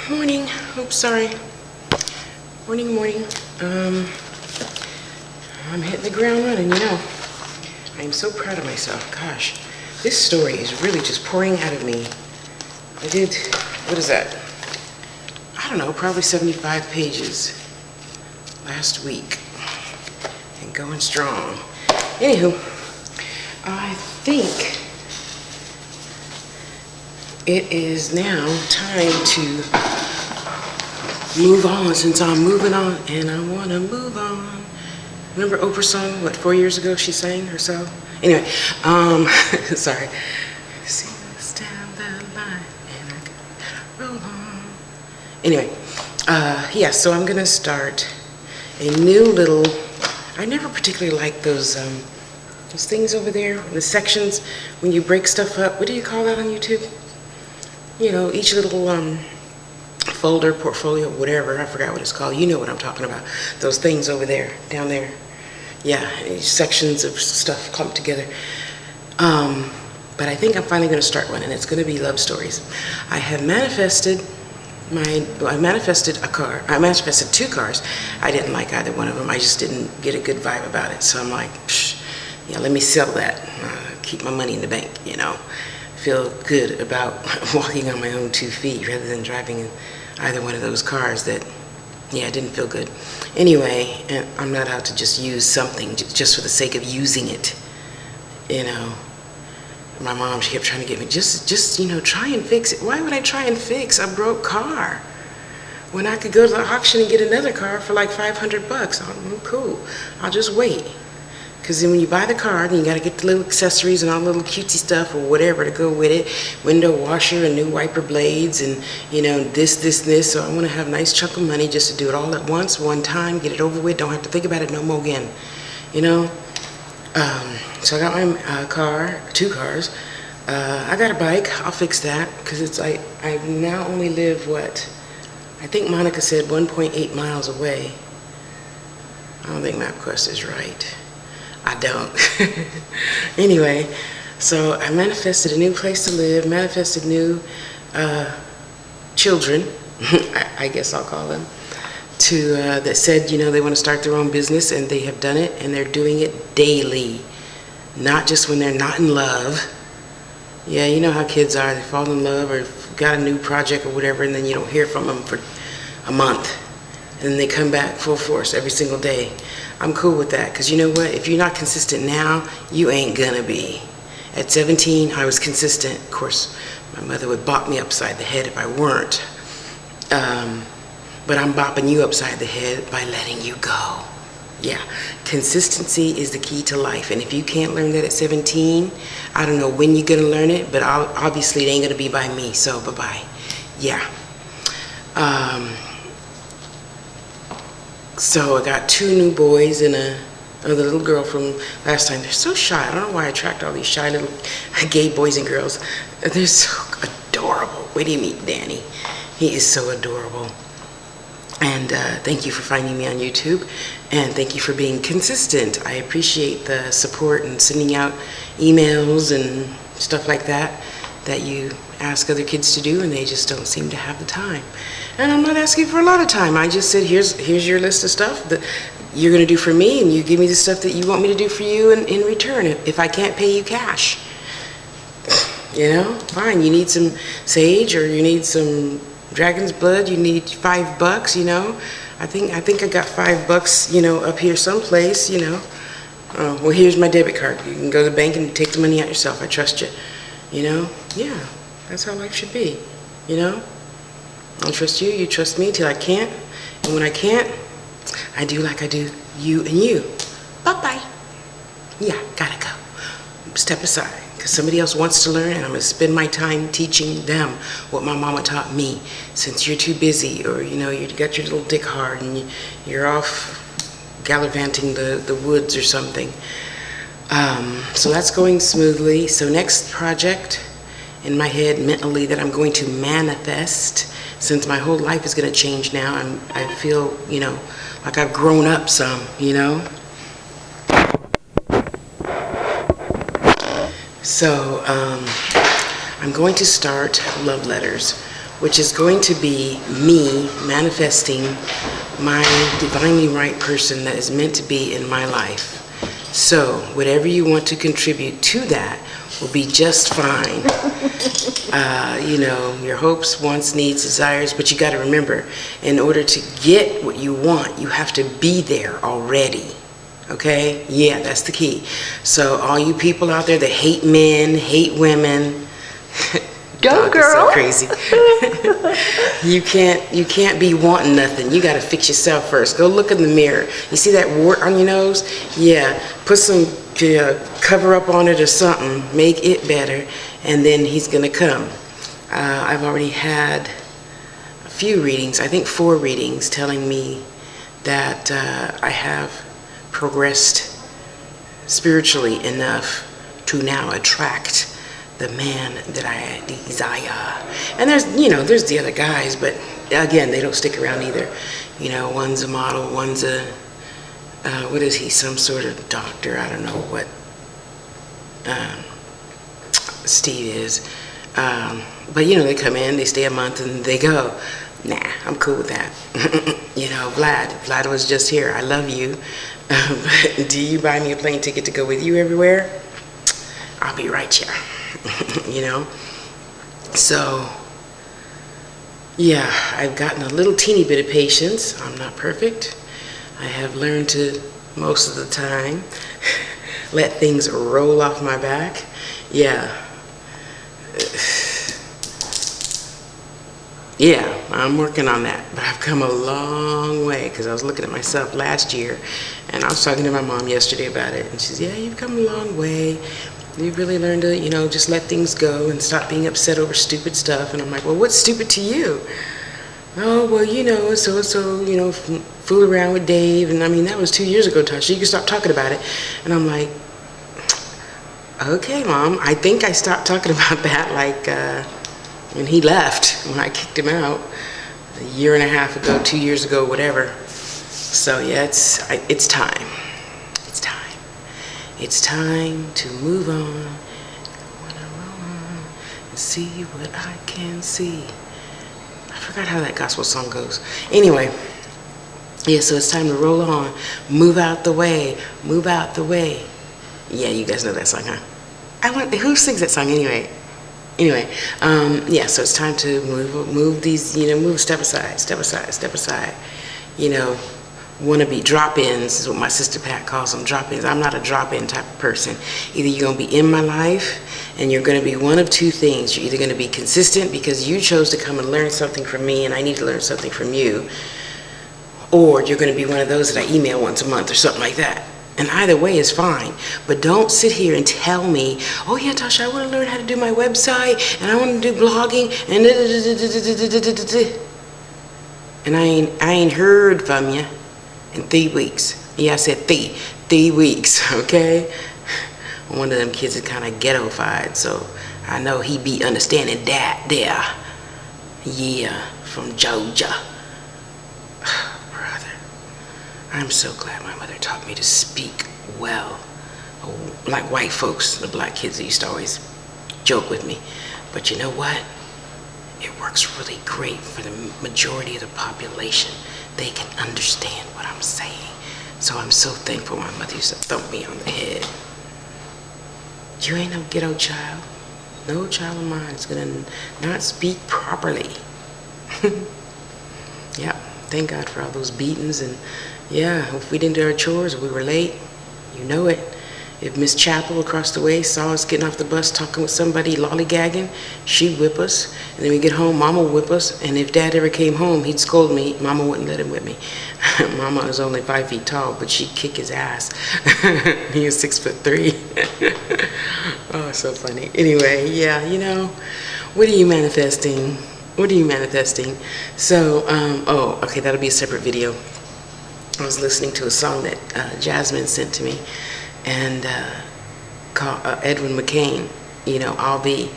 Morning. Oops, sorry. Morning. I'm hitting the ground running, I am so proud of myself. Gosh, this story is really just pouring out of me. I did, what is that? I don't know, probably 75 pages last week. And going strong. Anywho, I think it is now time to move on, since I'm moving on and I want to move on. Remember Oprah's song, 4 years ago she sang herself? Anyway, sorry. See us down the line and I can roll on. Anyway, yeah, so I'm going to start a new little, I never particularly liked those things over there, the sections, when you break stuff up. What do you call that on YouTube? Each little folder, portfolio, whatever, I forgot what it's called. You know what I'm talking about. Those things over there, down there. Yeah, sections of stuff clumped together. But I think I'm finally going to start one, and it's going to be love stories. I have manifested I manifested a car. I manifested 2 cars. I didn't like either one of them. I just didn't get a good vibe about it. So I'm like, yeah, let me sell that. Keep my money in the bank, Feel good about walking on my own 2 feet rather than driving in either one of those cars that, yeah, didn't feel good. Anyway, and I'm not out to just use something just for the sake of using it. My mom, she kept trying to get me, just try and fix it. Why would I try and fix a broke car when I could go to the auction and get another car for like $500? I'm cool. I'll just wait. Because then when you buy the car, then you got to get the little accessories and all the little cutesy stuff or whatever to go with it. Window washer and new wiper blades and, this. So I want to have a nice chunk of money just to do it all at once, one time, get it over with. Don't have to think about it no more again, So I got my car, 2 cars. I got a bike. I'll fix that because it's like I now only live, I think Monica said 1.8 miles away. I don't think MapQuest is right. I don't. Anyway, so I manifested a new place to live, manifested new children, I guess I'll call them, that said, they want to start their own business, and they have done it, and they're doing it daily, not just when they're not in love. Yeah, you know how kids are. They fall in love or got a new project or whatever, and then you don't hear from them for a month. And then they come back full force every single day. I'm cool with that, because you know what? If you're not consistent now, you ain't gonna be. At 17, I was consistent. Of course, my mother would bop me upside the head if I weren't. But I'm bopping you upside the head by letting you go. Yeah, consistency is the key to life. And if you can't learn that at 17, I don't know when you're gonna learn it, but obviously it ain't gonna be by me, so bye-bye. Yeah. So I got 2 new boys and another little girl from last time. They're so shy. I don't know why I attract all these shy little gay boys and girls. They're so adorable. Wait till you meet Danny. He is so adorable. And thank you for finding me on YouTube. And thank you for being consistent. I appreciate the support and sending out emails and stuff like that you ask other kids to do, and they just don't seem to have the time. And I'm not asking for a lot of time. I just said, here's your list of stuff that you're going to do for me, and you give me the stuff that you want me to do for you in return if I can't pay you cash. Fine. You need some sage, or you need some dragon's blood, you need $5, I think I got $5, up here someplace, Oh, well, here's my debit card. You can go to the bank and take the money out yourself. I trust you. Yeah, that's how life should be, I'll trust you, you trust me till I can't. And when I can't, I do like I do you and you. Bye-bye. Yeah, gotta go. Step aside, because somebody else wants to learn, and I'm going to spend my time teaching them what my mama taught me. Since you're too busy, or, you got your little dick hard, and you're off gallivanting the woods or something. So that's going smoothly. So next project in my head mentally that I'm going to manifest, since my whole life is going to change now, I feel, like I've grown up some, So I'm going to start love letters. which is going to be me manifesting my divinely right person that is meant to be in my life. So whatever you want to contribute to that will be just fine. You know, your hopes, wants, needs, desires, but you got to remember, in order to get what you want, you have to be there already. Okay? Yeah, that's the key. So all you people out there that hate men, hate women, go girl. so crazy. You can't be wanting nothing. You got to fix yourself first. Go look in the mirror. You see that wart on your nose? Yeah, put some cover up on it or something. Make it better, and then he's gonna come. I've already had a few readings, I think 4 readings, telling me that I have progressed spiritually enough to now attract the man that I desire. And there's the other guys, but again, they don't stick around either. You know, one's a model, one's a what is he, some sort of doctor, I don't know what Steve is. But you know, they come in, they stay a month, and they go. Nah, I'm cool with that. You know, Vlad was just here. I love you. But do you buy me a plane ticket to go with you everywhere? I'll be right here. You know? So, yeah, I've gotten a little teeny bit of patience. I'm not perfect. I have learned to, most of the time, let things roll off my back. Yeah. Yeah, I'm working on that, but I've come a long way, because I was looking at myself last year, and I was talking to my mom yesterday about it, and she said, yeah, you've come a long way. You've really learned to, you know, just let things go and stop being upset over stupid stuff. And I'm like, well, what's stupid to you? Oh, well, you know, so, you know, fool around with Dave, and I mean, that was 2 years ago, Tasha. You can stop talking about it. And I'm like, okay, Mom, I think I stopped talking about that, like, when he left, when I kicked him out a year and a half ago, 2 years ago, whatever. So yeah, it's time. It's time. It's time to move on. I wanna roll on and see what I can see. I forgot how that gospel song goes. Anyway, yeah, so it's time to roll on. Move out the way. Move out the way. Yeah, you guys know that song, huh? Who sings that song anyway? Anyway, yeah, so it's time to move these, you know, move step aside, step aside, step aside. You know, wannabe drop-ins is what my sister Pat calls them, drop-ins. I'm not a drop-in type of person. Either you're going to be in my life and you're going to be one of two things. You're either going to be consistent because you chose to come and learn something from me and I need to learn something from you, or you're going to be one of those that I email once a month or something like that. And either way is fine, but don't sit here and tell me, oh yeah, Tasha, I want to learn how to do my website, and I want to do blogging, and and I ain't heard from you in 3 weeks. Yeah, I said 3 weeks, okay? One of them kids is kind of ghetto-fied, so I know he be understanding that there. Yeah, from Georgia. I'm so glad my mother taught me to speak well, like white folks, the black kids that used to always joke with me. But you know what? It works really great for the majority of the population. They can understand what I'm saying. So I'm so thankful my mother used to thump me on the head. You ain't no ghetto child. No child of mine is gonna not speak properly. Yeah, thank God for all those beatings. And yeah, if we didn't do our chores or we were late, you know it. If Miss Chapel across the way saw us getting off the bus talking with somebody lollygagging, she'd whip us. And then we get home, Mama would whip us. And if Dad ever came home, he'd scold me. Mama wouldn't let him whip me. Mama was only 5 feet tall, but she'd kick his ass. He was 6'3". Oh, so funny. Anyway, yeah, you know, what are you manifesting? What are you manifesting? So, oh, okay, that'll be a separate video. I was listening to a song that Jasmine sent to me, and called Edwin McCain, you know, I'll Be.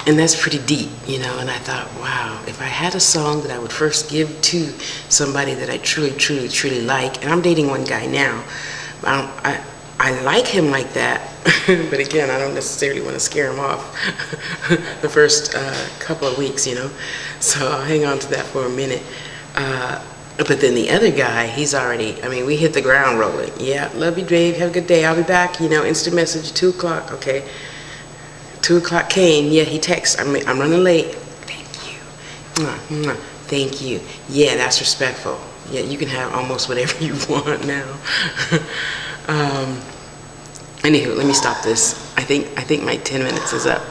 And that's pretty deep, you know, and I thought, wow, if I had a song that I would first give to somebody that I truly like, and I'm dating one guy now, I like him like that, But again, I don't necessarily want to scare him off the first couple of weeks, you know. So I'll hang on to that for a minute. But then the other guy, he's already, I mean, we hit the ground rolling. Yeah, love you, Dave. Have a good day. I'll be back. You know, instant message, 2 o'clock. Okay. 2 o'clock came. Yeah, he texts. I'm running late. Thank you. Mwah, mwah. Thank you. Yeah, that's respectful. Yeah, you can have almost whatever you want now. Anywho, let me stop this. I think my 10 minutes is up.